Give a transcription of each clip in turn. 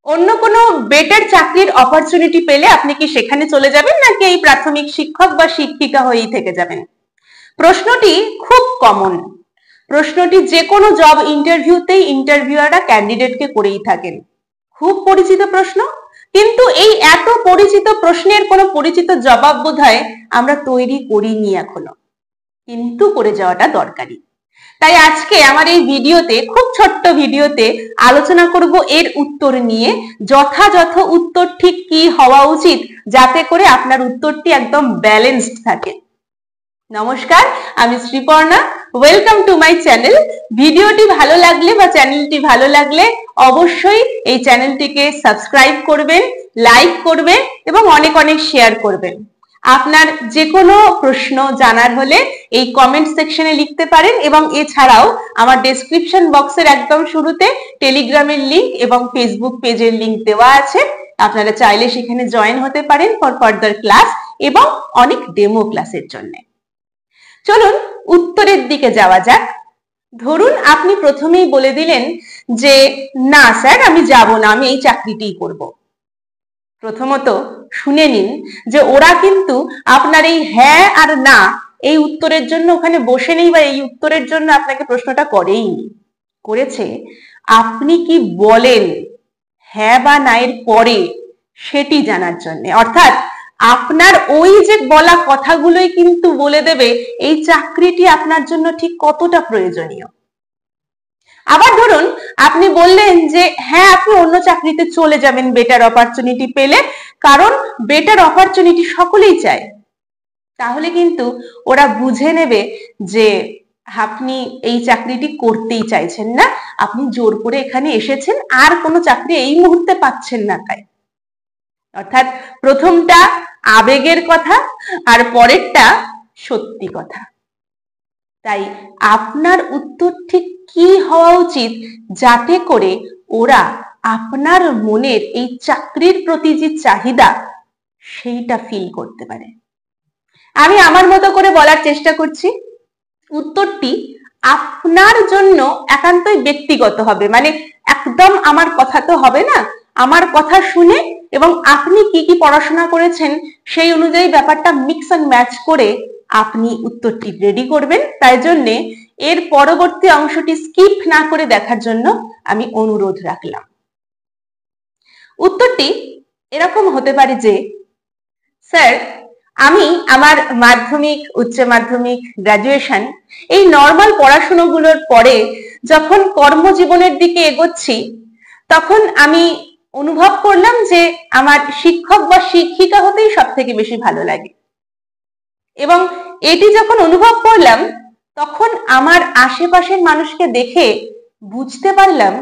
অন্য কোনো বেটার চাকরির অপরচুনিটি পেলে আপনি কি সেখানে চলে যাবেন নাকি এই প্রাথমিক শিক্ষক বা শিক্ষিকা হয়েই থেকে যাবেন? প্রশ্নটি খুব কমন। প্রশ্নটি যে কোনো জব ইন্টারভিউতেই ইন্টারভিউয়াররা ক্যান্ডিডেটকে করেই থাকেন। খুব পরিচিত প্রশ্ন, কিন্তু এই এত পরিচিত প্রশ্নের কোনো পরিচিত জবাব বোধহয় আমরা তৈরি করিনি এখনো, কিন্তু করে যাওয়াটা দরকারি। তাই আজকে আমার এই ভিডিওতে, খুব ছোট্ট ভিডিওতে আলোচনা করব এর উত্তর নিয়ে, যথাযথ উত্তর ঠিক কি হওয়া উচিত যাতে করে আপনার উত্তরটি একদম ব্যালেন্সড থাকে। নমস্কার, আমি Sriparna. Welcome to my channel. ভিডিওটি ভালো লাগলে বা চ্যানেলটি ভালো লাগলে অবশ্যই এই চ্যানেলটিকে সাবস্ক্রাইব করবেন, লাইক করবেন এবং অনেক অনেক শেয়ার করবেন। আপনার যে কোনো প্রশ্ন জানার হলে এই কমেন্ট সেকশনে লিখতে পারেন এবং এছাড়াও আমার ডেসক্রিপশন বক্সের একদম শুরুতে টেলিগ্রামের লিংক এবং ফেসবুক পেজের লিংক দেওয়া আছে। আপনারা চাইলে সেখানে জয়েন হতে পারেন ফর ফার্দার ক্লাস এবং অনেক ডেমো ক্লাসের জন্য। চলুন উত্তরের দিকে যাওয়া যাক। ধরুন আপনি প্রথমেই বলে দিলেন যে না স্যার, আমি যাব না, আমি এই চাকরিটিই করব। প্রথমত শুনে নিন যে ওরা কিন্তু আপনার এই হ্যাঁ আর না এই উত্তরের জন্য ওখানে বসে নেই বা এই উত্তরের জন্য আপনাকে প্রশ্নটা করেইনি। করেছে আপনি কি বলেন হ্যাঁ বা না এর পরে সেটি জানার জন্য। অর্থাৎ আপনার ওই যে বলা কথাগুলোই কিন্তু বলে দেবে এই চাকরিটি আপনার জন্য ঠিক কতটা প্রয়োজনীয়। আবার ধরুন আপনি বললেন যে হ্যাঁ, আপনি অন্য চাকরিতে চলে যাবেন বেটার অপরচুনিটি পেলে, কারণ বেটার অপরচুনিটি সকলেই চায়। তাহলে কিন্তু ওরা বুঝে নেবে যে আপনি এই চাকরিটি করতেই চাইছেন না, আপনি জোর করে এখানে এসেছেন, আর কোনো চাকরি এই মুহূর্তে পাচ্ছেন না তাই। অর্থাৎ প্রথমটা আবেগের কথা আর পরেরটা সত্যি কথা। তাই আপনার উত্তর ঠিক কি হওয়া উচিত যাতে করে ওরা আপনার মনের এই চাকরির প্রতি যে চাহিদা সেইটা ফিল করতে পারে। আমি আমার মতো করে বলার চেষ্টা করছি। উত্তরটি আপনার জন্য একান্তই ব্যক্তিগত হবে, মানে একদম আমার কথা তো হবে না। আমার কথা শুনে এবং আপনি কি কি পড়াশোনা করেছেন সেই অনুযায়ী ব্যাপারটা মিক্স অ্যান্ড ম্যাচ করে আপনি উত্তরটি রেডি করবেন। তাই জন্যে এর পরবর্তী অংশটি স্কিপ না করে দেখার জন্য আমি অনুরোধ রাখলাম। উত্তরটি এরকম হতে পারে যে স্যার, আমি আমার মাধ্যমিক, উচ্চ মাধ্যমিক, গ্রাজুয়েশন এই নর্মাল পড়াশোনাগুলোর পরে যখন কর্মজীবনের দিকে এগোচ্ছি তখন আমি অনুভব করলাম যে আমার শিক্ষক বা শিক্ষিকা হতেই সব থেকে বেশি ভালো লাগে। এবং এটি যখন অনুভব করলাম তখন আমার আশেপাশের মানুষকে দেখে বুঝতে পারলাম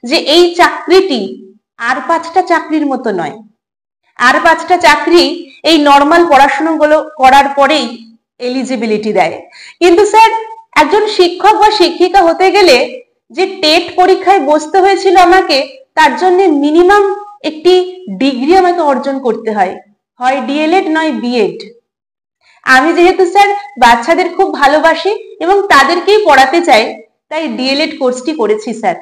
যে এই চাকরিটি আর 5টা চাকরির মতো নয়। আর 5টা চাকরি এই নর্মাল পড়াশোনাগুলো করার পরেই এলিজিবিলিটি দেয়, কিন্তু স্যার একজন শিক্ষক বা শিক্ষিকা হতে গেলে যে টেট পরীক্ষায় বসতে হয়েছিল আমাকে, তার জন্য মিনিমাম একটি ডিগ্রি আমাকে অর্জন করতে হয়, হয় ডিএলএড নয় বিএড। আমি যেহেতু স্যার বাচ্চাদের খুব ভালোবাসি এবং তাদেরকেই পড়াতে চাই, তাই ডিএলএড কোর্সটি করেছি স্যার।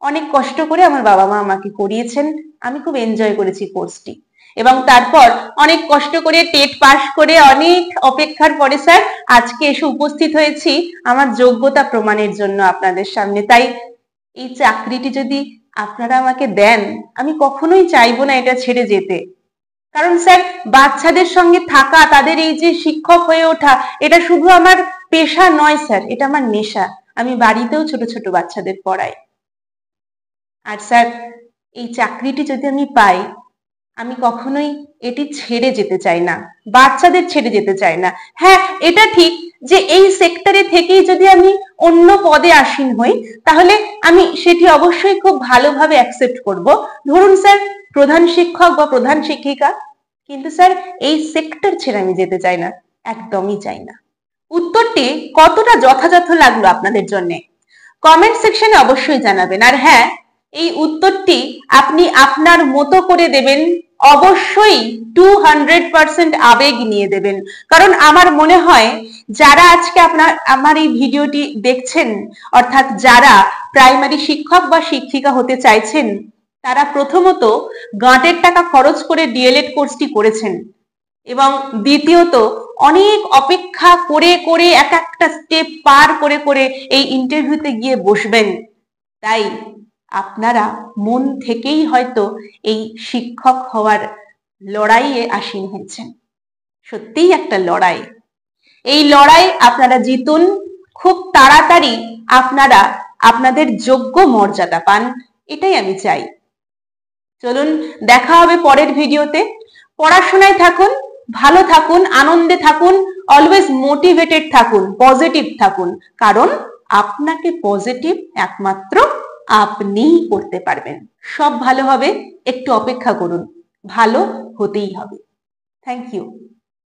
অনেক কষ্ট করে আমার বাবা মা আমাকে করিয়েছেন, আমি খুব এনজয় করেছি কোর্সটি। এবং তারপর অনেক কষ্ট করে টেট পাস করে অনেক অপেক্ষার পরে স্যার আজকে এসে উপস্থিত হয়েছি আমার যোগ্যতা প্রমাণের জন্য আপনাদের সামনে। তাই এই চাকরিটি যদি আপনারা আমাকে দেন, আমি কখনোই চাইবো না এটা ছেড়ে যেতে। কারণ স্যার বাচ্চাদের সঙ্গে থাকা, তাদের এই যে শিক্ষক হয়ে ওঠা, এটা শুধু আমার পেশা নয় স্যার, এটা আমার নেশা। আমি বাড়িতেও ছোট ছোট বাচ্চাদের পড়াই। আর স্যার এই চাকরিটি যদি আমি পাই, আমি কখনোই এটি ছেড়ে যেতে চাই না, বাচ্চাদের ছেড়ে যেতে চাই না। হ্যাঁ, এটা ঠিক যে এই সেক্টরে থেকেই যদি আমি অন্য পদে আসীন হই তাহলে আমি সেটি অবশ্যই খুব ভালোভাবে অ্যাকসেপ্ট করব। ধরুন স্যার প্রধান শিক্ষক বা প্রধান শিক্ষিকা, কিন্তু স্যার এই সেক্টর ছেড়ে আমি যেতে চাই না, একদমই চাই না। উত্তরটি কতটা যথাযথ লাগলো আপনাদের জন্য কমেন্ট সেকশনে অবশ্যই জানাবেন। আর হ্যাঁ, এই উত্তরটি আপনি আপনার মতো করে দেবেন, অবশ্যই 200% আবেগ নিয়ে দেবেন। কারণ আমার মনে হয় যারা আজকে আমার এই ভিডিওটি দেখছেন, অর্থাৎ যারা প্রাইমারি শিক্ষক বা শিক্ষিকা হতে চাইছেন, তারা প্রথমত গাঁটের টাকা খরচ করে ডিএলএড কোর্সটি করেছেন এবং দ্বিতীয়ত অনেক অপেক্ষা করে করে এক একটা স্টেপ পার করে করে এই ইন্টারভিউতে গিয়ে বসবেন। তাই আপনারা মন থেকেই হয়তো এই শিক্ষক হওয়ার লড়াইয়ে আসীন হয়েছেন। সত্যিই একটা লড়াই। এই লড়াই আপনারা জিতুন, খুব তাড়াতাড়ি আপনারা আপনাদের যোগ্য মর্যাদা পান, এটাই আমি চাই। চলুন দেখা হবে পরের ভিডিওতে। পড়াশোনায় থাকুন, ভালো থাকুন, আনন্দে থাকুন, অলওয়েজ মোটিভেটেড থাকুন, পজিটিভ থাকুন, কারণ আপনাকে পজিটিভ একমাত্র আপনিই করতে পারবেন। সব ভালো হবে, একটু অপেক্ষা করুন, ভালো হতেই হবে। Thank you.